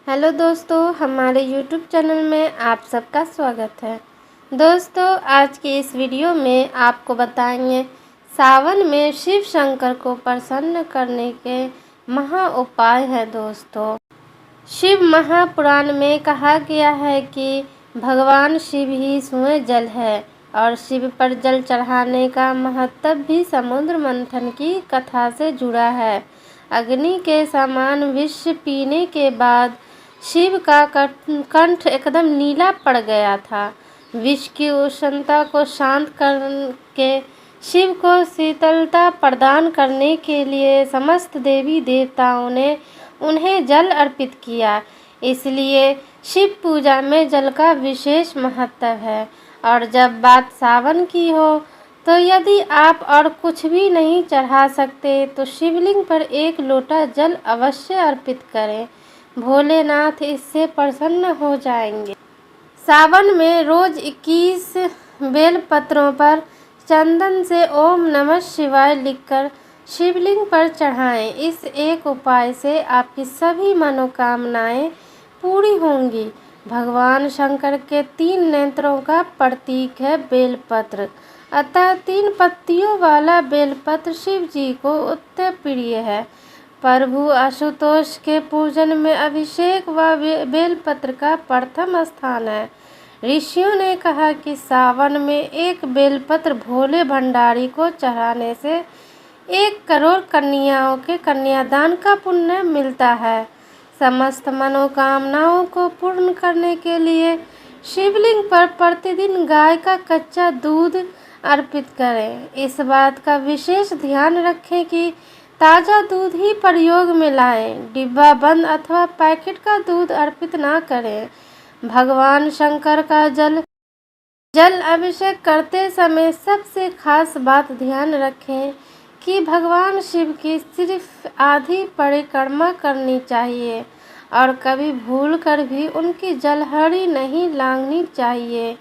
Hello दोस्तों, हमारे YouTube channel में आप सबका स्वागत है। दोस्तों, आज की इस वीडियो में आपको बताएंगे सावन में शिव शंकर को प्रसन्न करने के महा उपाय है। दोस्तों, शिव महापुराण में कहा गया है कि भगवान शिव ही स्वयं जल है और शिव पर जल चढ़ाने का महत्व भी समुद्र मंथन की कथा से जुड़ा है। अग्नि के समान विष पीने के बाद शिव का कंठ एकदम नीला पड़ गया था। विष की उष्णता को शांत करके शिव को शीतलता प्रदान करने के लिए समस्त देवी देवताओं ने उन्हें जल अर्पित किया। इसलिए शिव पूजा में जल का विशेष महत्व है। और जब बात सावन की हो तो यदि आप और कुछ भी नहीं चढ़ा सकते तो शिवलिंग पर एक लोटा जल अवश्य अर्पित करें। भोलेनाथ इससे प्रसन्न हो जाएंगे। सावन में रोज 21 बेल पत्रों पर चंदन से ओम नमः शिवाय लिखकर शिवलिंग पर चढ़ाएं। इस एक उपाय से आपकी सभी मनोकामनाएं पूरी होंगी। भगवान शंकर के 3 नेत्रों का प्रतीक है बेलपत्र, अतः 3 पत्तियों वाला बेलपत्र शिव जी को अत्यंत प्रिय है। प्रभु आशुतोष के पूजन में अभिषेक व बेलपत्र का प्रथम स्थान है। ऋषियों ने कहा कि सावन में एक बेलपत्र भोले भंडारी को चढ़ाने से 1 करोड़ कन्याओं के कन्यादान का पुण्य मिलता है। समस्त मनोकामनाओं को पूर्ण करने के लिए शिवलिंग पर प्रतिदिन गाय का कच्चा दूध अर्पित करें। इस बात का विशेष ध्यान रखें कि ताज़ा दूध ही प्रयोग में लाएं। डिब्बा बंद अथवा पैकेट का दूध अर्पित ना करें। भगवान शंकर का जल अभिषेक करते समय सबसे खास बात ध्यान रखें कि भगवान शिव की सिर्फ आधी परिक्रमा करनी चाहिए और कभी भूल कर भी उनकी जलहरी नहीं लांघनी चाहिए।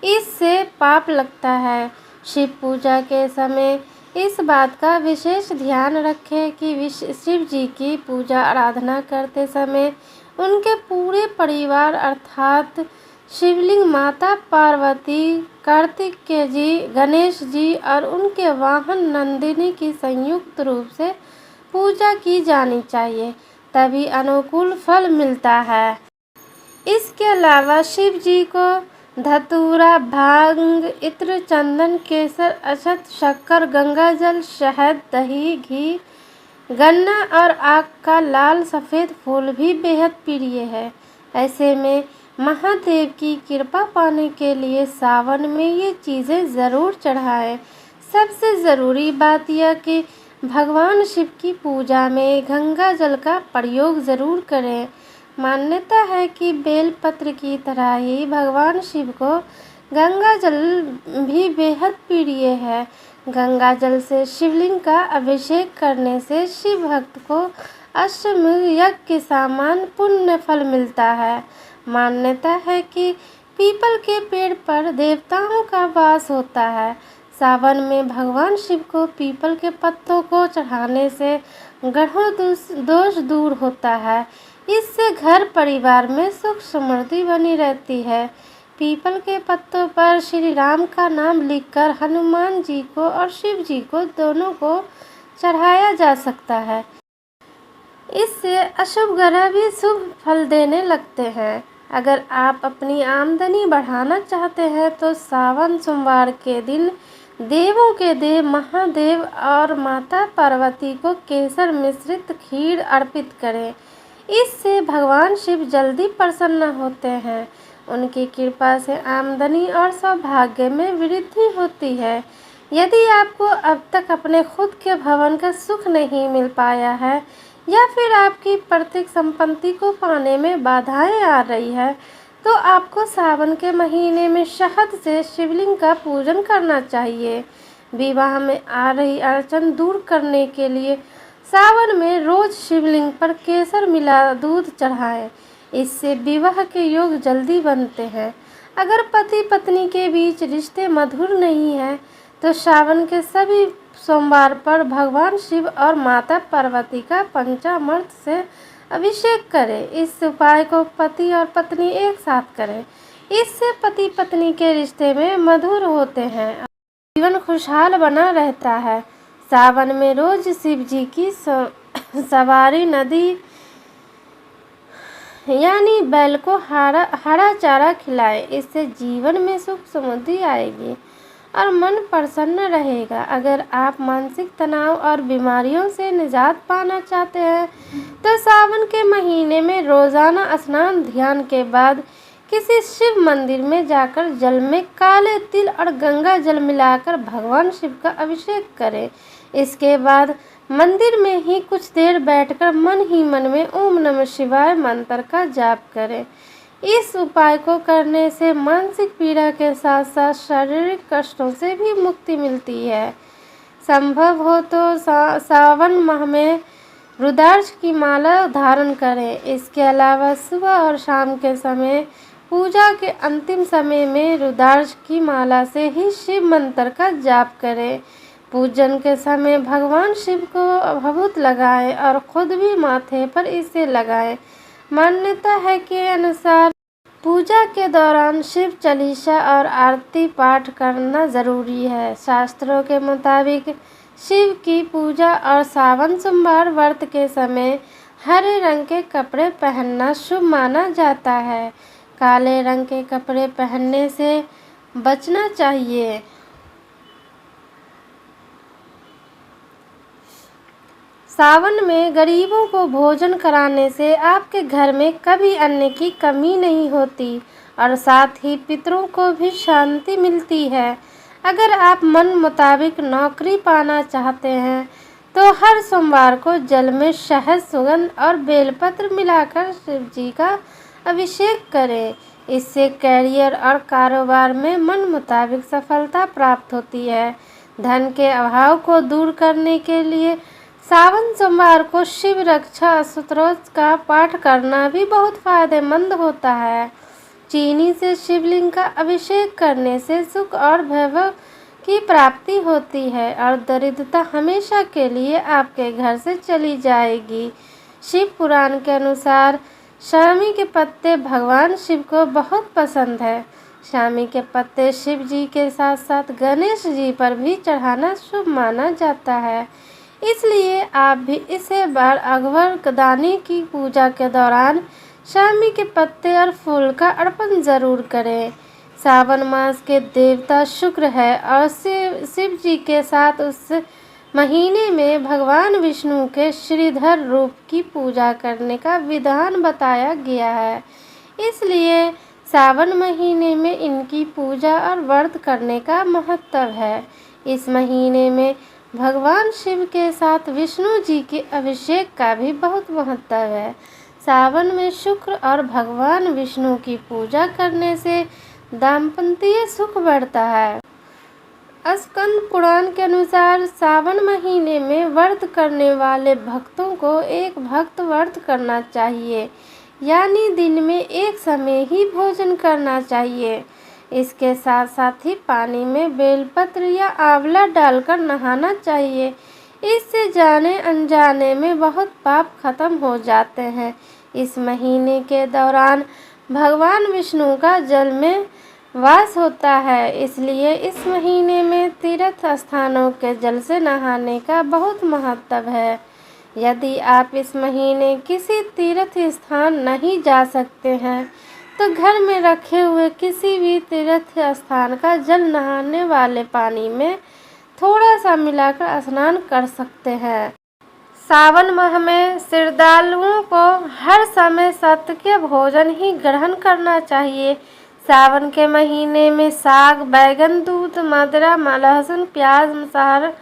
इससे पाप लगता है। शिव पूजा के समय इस बात का विशेष ध्यान रखें कि शिव जी की पूजा आराधना करते समय उनके पूरे परिवार अर्थात शिवलिंग, माता पार्वती, कार्तिकेय जी, गणेश जी और उनके वाहन नंदिनी की संयुक्त रूप से पूजा की जानी चाहिए, तभी अनुकूल फल मिलता है। इसके अलावा शिव जी को धतूरा, भांग, इत्र, चंदन, केसर, अक्षत, शक्कर, गंगाजल, शहद, दही, घी, गन्ना और आक का लाल सफ़ेद फूल भी बेहद प्रिय है। ऐसे में महादेव की कृपा पाने के लिए सावन में ये चीज़ें ज़रूर चढ़ाएं। सबसे ज़रूरी बात यह कि भगवान शिव की पूजा में गंगा जल का प्रयोग ज़रूर करें। मान्यता है कि बेलपत्र की तरह ही भगवान शिव को गंगा जल भी बेहद प्रिय है। गंगा जल से शिवलिंग का अभिषेक करने से शिव भक्त को अश्वमेध यज्ञ के समान पुण्य फल मिलता है। मान्यता है कि पीपल के पेड़ पर देवताओं का वास होता है। सावन में भगवान शिव को पीपल के पत्तों को चढ़ाने से ग्रहों दोष दूर होता है। इससे घर परिवार में सुख समृद्धि बनी रहती है। पीपल के पत्तों पर श्री राम का नाम लिखकर हनुमान जी को और शिव जी को दोनों को चढ़ाया जा सकता है। इससे अशुभ ग्रह भी शुभ फल देने लगते हैं। अगर आप अपनी आमदनी बढ़ाना चाहते हैं तो सावन सोमवार के दिन देवों के देव महादेव और माता पार्वती को केसर मिश्रित खीर अर्पित करें। इससे भगवान शिव जल्दी प्रसन्न होते हैं। उनकी कृपा से आमदनी और सौभाग्य में वृद्धि होती है। यदि आपको अब तक अपने खुद के भवन का सुख नहीं मिल पाया है या फिर आपकी पैतृक संपत्ति को पाने में बाधाएं आ रही है तो आपको सावन के महीने में शहद से शिवलिंग का पूजन करना चाहिए। विवाह में आ रही अड़चन दूर करने के लिए सावन में रोज शिवलिंग पर केसर मिला दूध चढ़ाएं। इससे विवाह के योग जल्दी बनते हैं। अगर पति पत्नी के बीच रिश्ते मधुर नहीं हैं तो सावन के सभी सोमवार पर भगवान शिव और माता पार्वती का पंचामृत से अभिषेक करें। इस उपाय को पति और पत्नी एक साथ करें। इससे पति पत्नी के रिश्ते में मधुर होते हैं, जीवन खुशहाल बना रहता है। सावन में रोज शिव जी की सवारी नदी यानी बैल को हरा चारा खिलाएं। इससे जीवन में सुख समृद्धि आएगी और मन प्रसन्न रहेगा। अगर आप मानसिक तनाव और बीमारियों से निजात पाना चाहते हैं तो सावन के महीने में रोजाना स्नान ध्यान के बाद किसी शिव मंदिर में जाकर जल में काले तिल और गंगा जल मिलाकर भगवान शिव का अभिषेक करें। इसके बाद मंदिर में ही कुछ देर बैठकर मन ही मन में ओम नमः शिवाय मंत्र का जाप करें। इस उपाय को करने से मानसिक पीड़ा के साथ साथ शारीरिक कष्टों से भी मुक्ति मिलती है। संभव हो तो सावन माह में रुद्राक्ष की माला धारण करें। इसके अलावा सुबह और शाम के समय पूजा के अंतिम समय में रुद्राक्ष की माला से ही शिव मंत्र का जाप करें। पूजन के समय भगवान शिव को भभूत लगाएं और खुद भी माथे पर इसे लगाएं। मान्यता है के अनुसार पूजा के दौरान शिव चालीसा और आरती पाठ करना जरूरी है। शास्त्रों के मुताबिक शिव की पूजा और सावन सोमवार व्रत के समय हरे रंग के कपड़े पहनना शुभ माना जाता है। काले रंग के कपड़े पहनने से बचना चाहिए। सावन में गरीबों को भोजन कराने से आपके घर में कभी अन्न की कमी नहीं होती और साथ ही पितरों को भी शांति मिलती है। अगर आप मन मुताबिक नौकरी पाना चाहते हैं तो हर सोमवार को जल में शहद, सुगंध और बेलपत्र मिलाकर शिव जी का अभिषेक करें। इससे करियर और कारोबार में मन मुताबिक सफलता प्राप्त होती है। धन के अभाव को दूर करने के लिए सावन सोमवार को शिव रक्षा स्तोत्र का पाठ करना भी बहुत फायदेमंद होता है। चीनी से शिवलिंग का अभिषेक करने से सुख और वैभव की प्राप्ति होती है और दरिद्रता हमेशा के लिए आपके घर से चली जाएगी। शिव पुराण के अनुसार शामी के पत्ते भगवान शिव को बहुत पसंद है। शामी के पत्ते शिव जी के साथ साथ गणेश जी पर भी चढ़ाना शुभ माना जाता है। इसलिए आप भी इसे बार अगवर दानी की पूजा के दौरान शामी के पत्ते और फूल का अर्पण जरूर करें। सावन मास के देवता शुक्र है और शिव जी के साथ उस महीने में भगवान विष्णु के श्रीधर रूप की पूजा करने का विधान बताया गया है। इसलिए सावन महीने में इनकी पूजा और व्रत करने का महत्व है। इस महीने में भगवान शिव के साथ विष्णु जी के अभिषेक का भी बहुत महत्व है। सावन में शुक्र और भगवान विष्णु की पूजा करने से दाम्पत्य सुख बढ़ता है। स्कंद पुराण के अनुसार सावन महीने में व्रत करने वाले भक्तों को एक भक्त व्रत करना चाहिए, यानी दिन में एक समय ही भोजन करना चाहिए। इसके साथ साथ ही पानी में बेलपत्र या आंवला डालकर नहाना चाहिए। इससे जाने अनजाने में बहुत पाप खत्म हो जाते हैं। इस महीने के दौरान भगवान विष्णु का जल में वास होता है, इसलिए इस महीने में तीर्थ स्थानों के जल से नहाने का बहुत महत्व है। यदि आप इस महीने किसी तीर्थ स्थान नहीं जा सकते हैं तो घर में रखे हुए किसी भी तीर्थ स्थान का जल नहाने वाले पानी में थोड़ा सा मिलाकर स्नान कर सकते हैं। सावन माह में श्रद्धालुओं को हर समय सत्य भोजन ही ग्रहण करना चाहिए। सावन के महीने में साग, बैगन, दूध, मदिरा, लहसुन, प्याज, मसाला,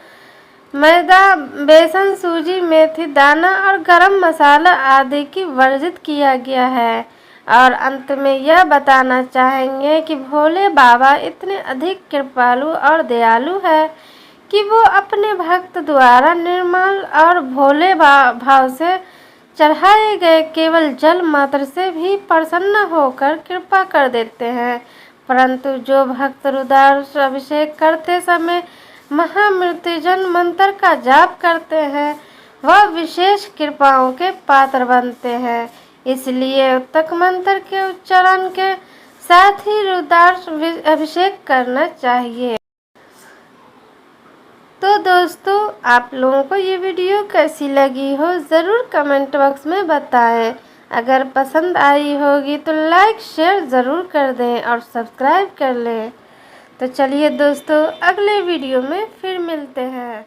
मैदा, बेसन, सूजी, मेथी दाना और गरम मसाला आदि की वर्जित किया गया है। और अंत में यह बताना चाहेंगे कि भोले बाबा इतने अधिक कृपालु और दयालु है कि वो अपने भक्त द्वारा निर्मल और भोले भाव से चढ़ाए गए केवल जल मात्र से भी प्रसन्न होकर कृपा कर देते हैं। परंतु जो भक्त रुद्राक्ष अभिषेक करते समय महामृत्युंजय मंत्र का जाप करते हैं वह विशेष कृपाओं के पात्र बनते हैं। इसलिए उक्तक मंत्र के उच्चारण के साथ ही रुद्राक्ष अभिषेक करना चाहिए। तो दोस्तों, आप लोगों को ये वीडियो कैसी लगी हो ज़रूर कमेंट बॉक्स में बताएं। अगर पसंद आई होगी तो लाइक शेयर ज़रूर कर दें और सब्सक्राइब कर लें। तो चलिए दोस्तों, अगले वीडियो में फिर मिलते हैं।